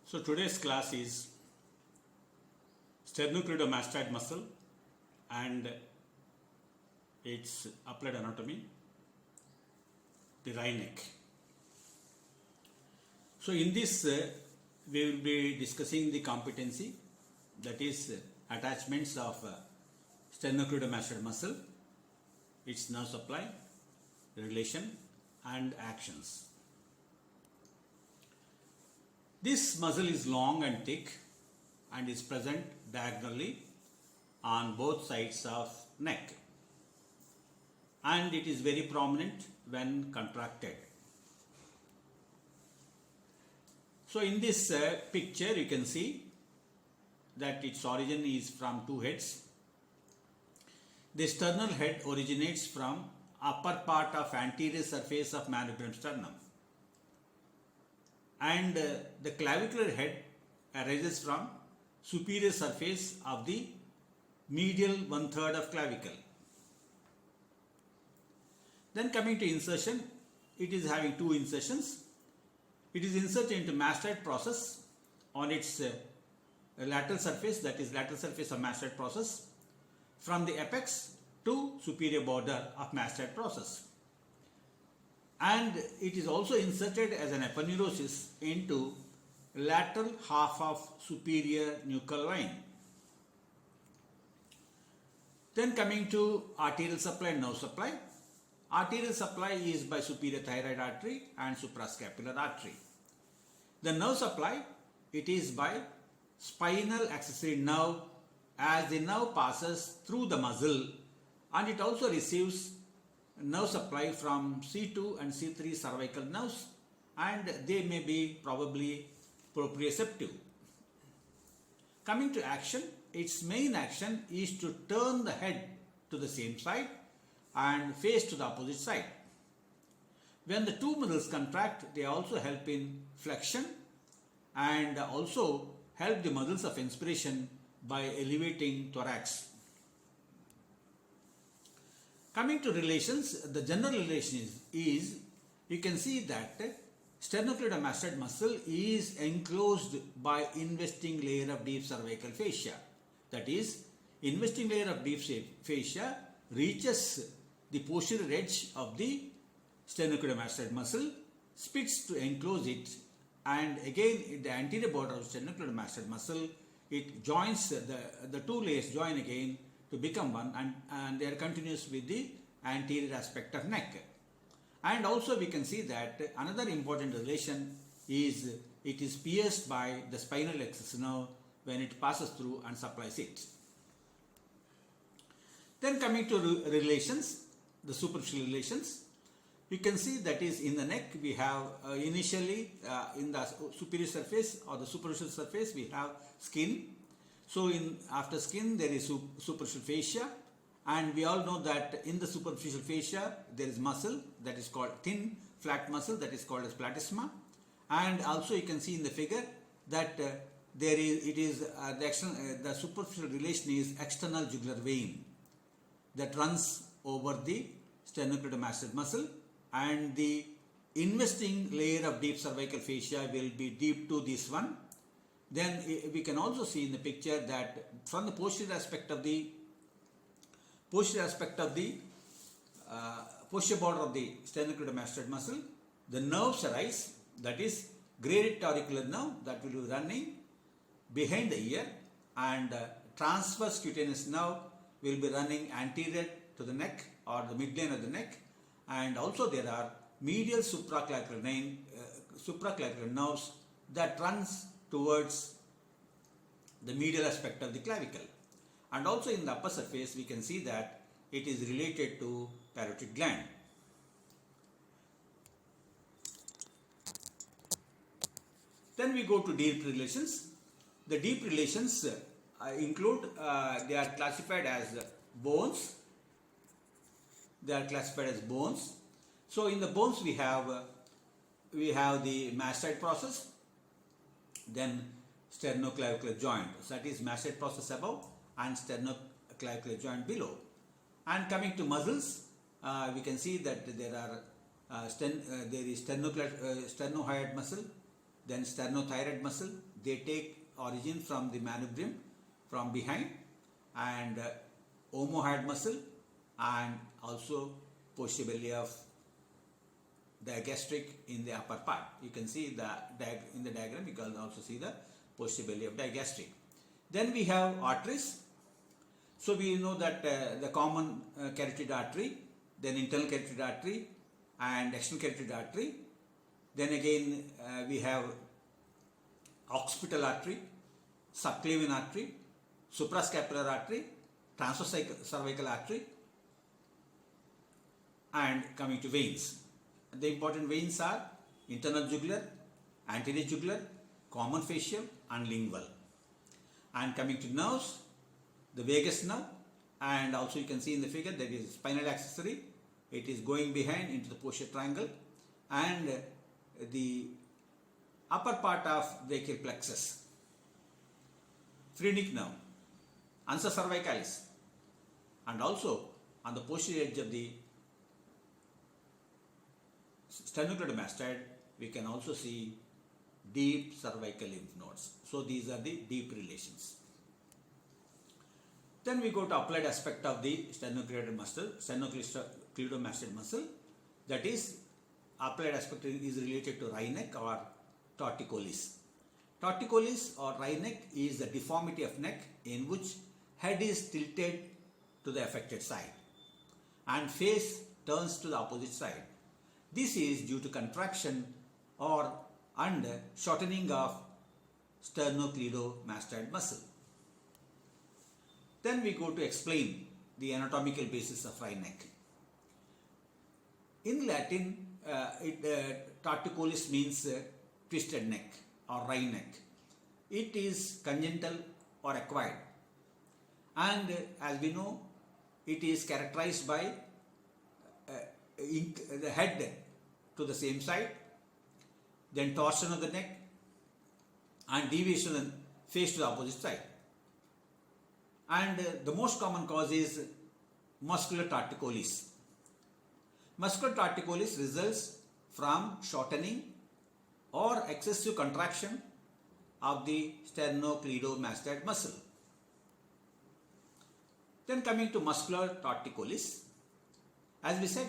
So today's class is sternocleidomastoid muscle and its applied anatomy, the wry neck. So in this we will be discussing the competency, that is attachments of sternocleidomastoid muscle, its nerve supply, relation and actions. This muscle is long and thick and is present diagonally on both sides of neck, and it is very prominent when contracted. So in this picture you can see that its origin is from two heads. The sternal head originates from upper part of anterior surface of manubrium sternum, and the clavicular head arises from superior surface of the medial 1/3 of clavicle. Then coming to insertion, it is having two insertions. It is inserted into mastoid process on its lateral surface, that is lateral surface of mastoid process, from the apex to superior border of mastoid process. And it is also inserted as an aponeurosis into lateral half of superior nuchal vein. Then coming to arterial supply and nerve supply. Arterial supply is by superior thyroid artery and suprascapular artery. The nerve supply, it is by spinal accessory nerve, as the nerve passes through the muscle, and it also receives nerve supply from C2 and C3 cervical nerves, and they may be probably proprioceptive. Coming to action, its main action is to turn the head to the same side and face to the opposite side. When the two muscles contract, they also help in flexion and also help the muscles of inspiration by elevating thorax. Coming to relations, the general relation is you can see that sternocleidomastoid muscle is enclosed by investing layer of deep cervical fascia. That is, investing layer of deep fascia reaches the posterior edge of the sternocleidomastoid muscle, splits to enclose it, and again in the anterior border of sternocleidomastoid muscle, it joins, the two layers join again to become one, and they are continuous with the anterior aspect of neck. And also we can see that another important relation is it is pierced by the spinal axis nerve when it passes through and supplies it. Then coming to relations, the superficial relations, you can see that is in the neck we have initially in the superior surface or the superficial surface we have skin. So after skin there is superficial fascia, and we all know that in the superficial fascia there is muscle that is called thin flat muscle, that is called as platysma. And also you can see in the figure that the superficial relation is external jugular vein that runs over the sternocleidomastoid muscle, and the investing layer of deep cervical fascia will be deep to this one. Then we can also see in the picture that from the posterior aspect of the posterior border of the sternocleidomastoid muscle, the nerves arise, that is graded auricular nerve that will be running behind the ear, and transverse cutaneous nerve will be running anterior to the neck or the midline of the neck, and also there are medial supraclavicular nerves that runs towards the medial aspect of the clavicle. And also in the upper surface we can see that it is related to parotid gland. Then we go to deep relations. The deep relations include, they are classified as bones. So in the bones we have the mastoid process, then sternoclavicular joint, so that is mastoid process above and sternoclavicular joint below. And coming to muscles, we can see that there is sternohyoid muscle, then sternothyroid muscle, they take origin from the manubrium from behind, and omohyoid muscle, and also posterior belly of digastric in the upper part. You can see in the diagram, you can also see the posterior belly of digastric. Then we have arteries. So we know that the common carotid artery, then internal carotid artery and external carotid artery. Then again we have occipital artery, subclavian artery, suprascapular artery, transverse cervical artery, and coming to veins. The important veins are internal jugular, anterior jugular, common facial and lingual. And coming to nerves, the vagus nerve, and also you can see in the figure that is spinal accessory. It is going behind into the posterior triangle, and the upper part of brachial plexus, phrenic nerve, ansa cervicalis, and also on the posterior edge of the sternocleidomastoid we can also see deep cervical lymph nodes. So these are the deep relations. Then we go to applied aspect of the sternocleidomastoid muscle. That is, applied aspect is related to wry neck or torticollis. Torticollis or wry neck is the deformity of neck in which head is tilted to the affected side and face turns to the opposite side. This is due to contraction and shortening of sternocleidomastoid muscle. Then we go to explain the anatomical basis of wry neck. In Latin, torticollis means twisted neck or wry neck. It is congenital or acquired, and as we know, it is characterized by the head to the same side, then torsion of the neck, and deviation of the face to the opposite side. And the most common cause is muscular torticollis. Muscular torticollis results from shortening or excessive contraction of the sternocleidomastoid muscle. Then coming to muscular torticollis, as we said,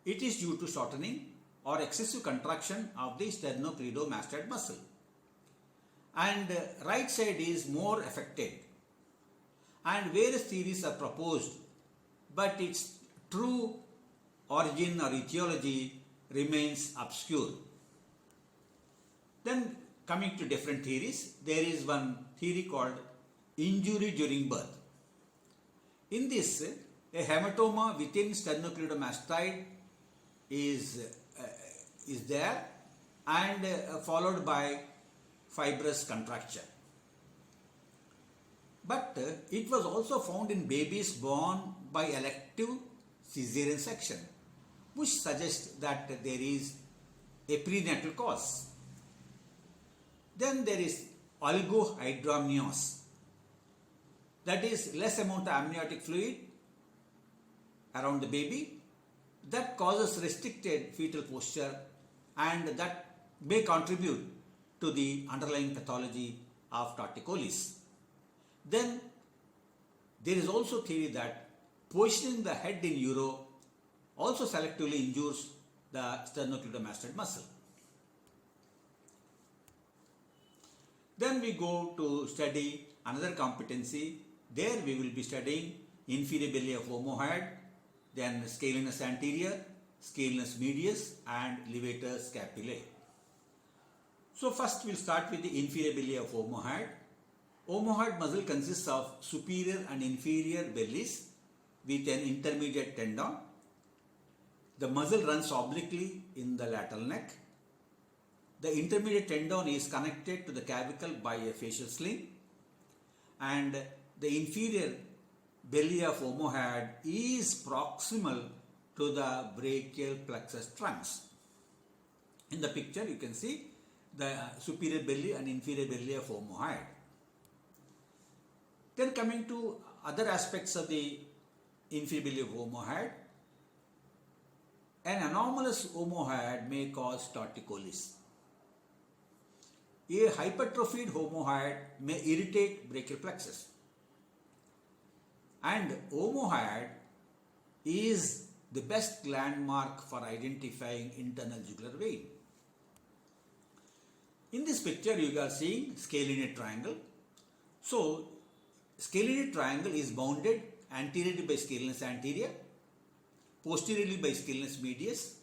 it is due to shortening or excessive contraction of the sternocleidomastoid muscle, and right side is more affected, and various theories are proposed, but its true origin or etiology remains obscure. Then coming to different theories, there is one theory called injury during birth. In this, a hematoma within sternocleidomastoid is there, and followed by fibrous contracture. But it was also found in babies born by elective caesarean section, which suggests that there is a prenatal cause. Then there is oligohydramnios, that is less amount of amniotic fluid around the baby, that causes restricted fetal posture, and that may contribute to the underlying pathology of torticollis. Then there is also theory that positioning the head in utero also selectively injures the sternocleidomastoid muscle. Then we go to study another competency. There we will be studying inferior belly of omohyoid, then scalenus anterior, scalenus medius, and levator scapulae. So first we'll start with the inferior belly of omohyoid. Omohyoid muscle consists of superior and inferior bellies with an intermediate tendon. The muscle runs obliquely in the lateral neck. The intermediate tendon is connected to the clavicle by a fascial sling, and the inferior belly of omohyoid is proximal to the brachial plexus trunks. In the picture you can see the superior belly and inferior belly of omohyoid. Then coming to other aspects of the inferior belly of omohyoid, an anomalous omohyoid may cause torticollis. a hypertrophied homohyoid may irritate brachial plexus. And omohyoid is the best landmark for identifying internal jugular vein. In this picture, you are seeing scalenosed triangle. So, scalenosed triangle is bounded anteriorly by scalenus anterior, posteriorly by scalenus medius,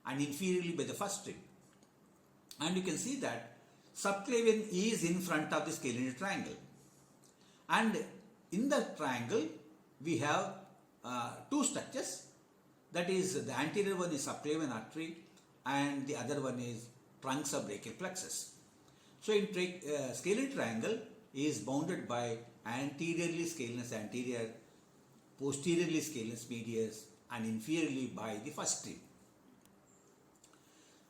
and inferiorly by the first rib. And you can see that subclavian is in front of the scalenosed triangle. And in the triangle, we have two structures. That is, the anterior one is subclavian artery and the other one is trunks of brachial plexus. So, in scalenosed triangle is bounded by anteriorly scalenus anterior, posteriorly scalenus medius, and inferiorly by the first rib.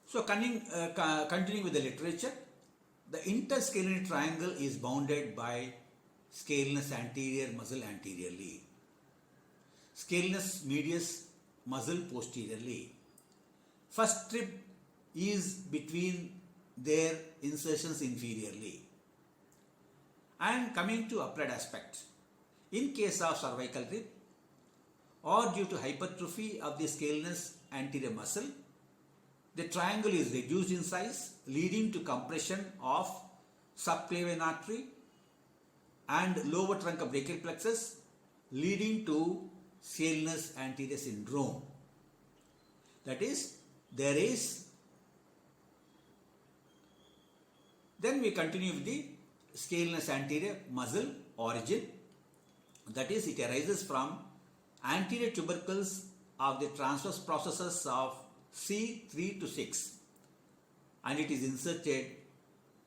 So, continuing with the literature, the interscalenosed triangle is bounded by scalenus anterior muscle anteriorly, scalenus medius muscle posteriorly. First rib is between their insertions inferiorly. And coming to applied aspect, in case of cervical rib or due to hypertrophy of the scalenus anterior muscle, the triangle is reduced in size, leading to compression of subclavian artery and lower trunk of brachial plexus, leading to scalenus anterior syndrome. That is, there is. Then we continue with the scalenus anterior muscle origin. That is, it arises from anterior tubercles of the transverse processes of C3 to 6, and it is inserted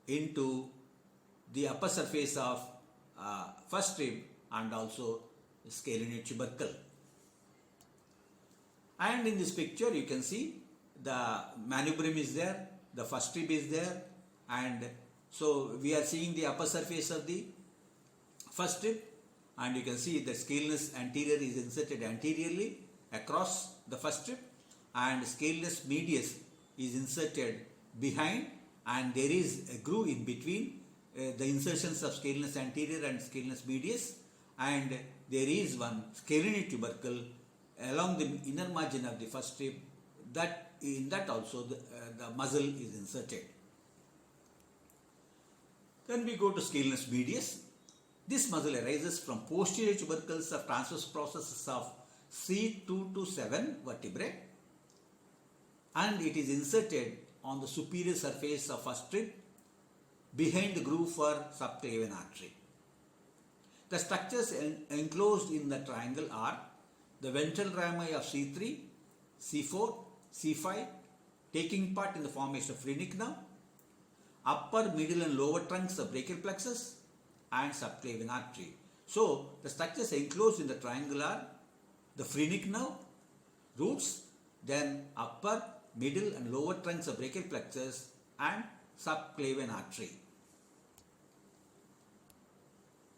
into the upper surface of first rib and also scalenosed tubercle. And in this picture you can see the manubrium is there, the first rib is there, and so we are seeing the upper surface of the first rib, and you can see the scalenus anterior is inserted anteriorly across the first rib, and scalenus medius is inserted behind, and there is a groove in between the insertions of scalenus anterior and scalenus medius, and there is one scalenosed tubercle along the inner margin of the first rib, that in that also the muscle is inserted. Then we go to scalenus medius. This muscle arises from posterior tubercles of transverse processes of C2 to 7 vertebrae, and it is inserted on the superior surface of first rib behind the groove for subclavian artery. The structures enclosed in the triangle are the ventral rami of C3, C4, C5, taking part in the formation of phrenic nerve, upper, middle and lower trunks of brachial plexus, and subclavian artery. So, the structures enclosed in the triangle are the phrenic nerve, roots, then upper, middle and lower trunks of brachial plexus and subclavian artery.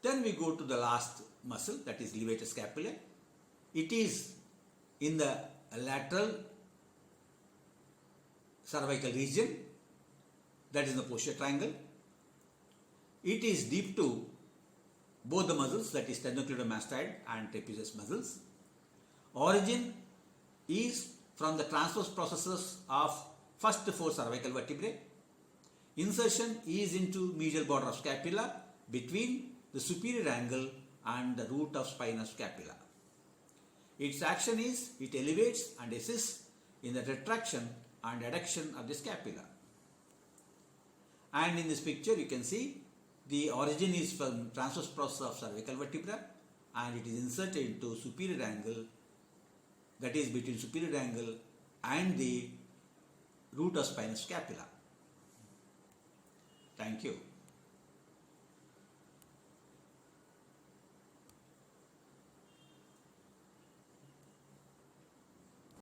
Then we go to the last muscle, that is levator scapulae. It is in the lateral cervical region, that is in the posterior triangle. It is deep to both the muscles, that is sternocleidomastoid and trapezius muscles. Origin is from the transverse processes of first 4 cervical vertebrae. Insertion is into medial border of scapula between the superior angle and the root of spine of scapula. Its action is it elevates and assists in the retraction and adduction of the scapula. And in this picture you can see the origin is from transverse process of cervical vertebra, and it is inserted into superior angle, that is between superior angle and the root of spinous scapula. Thank you.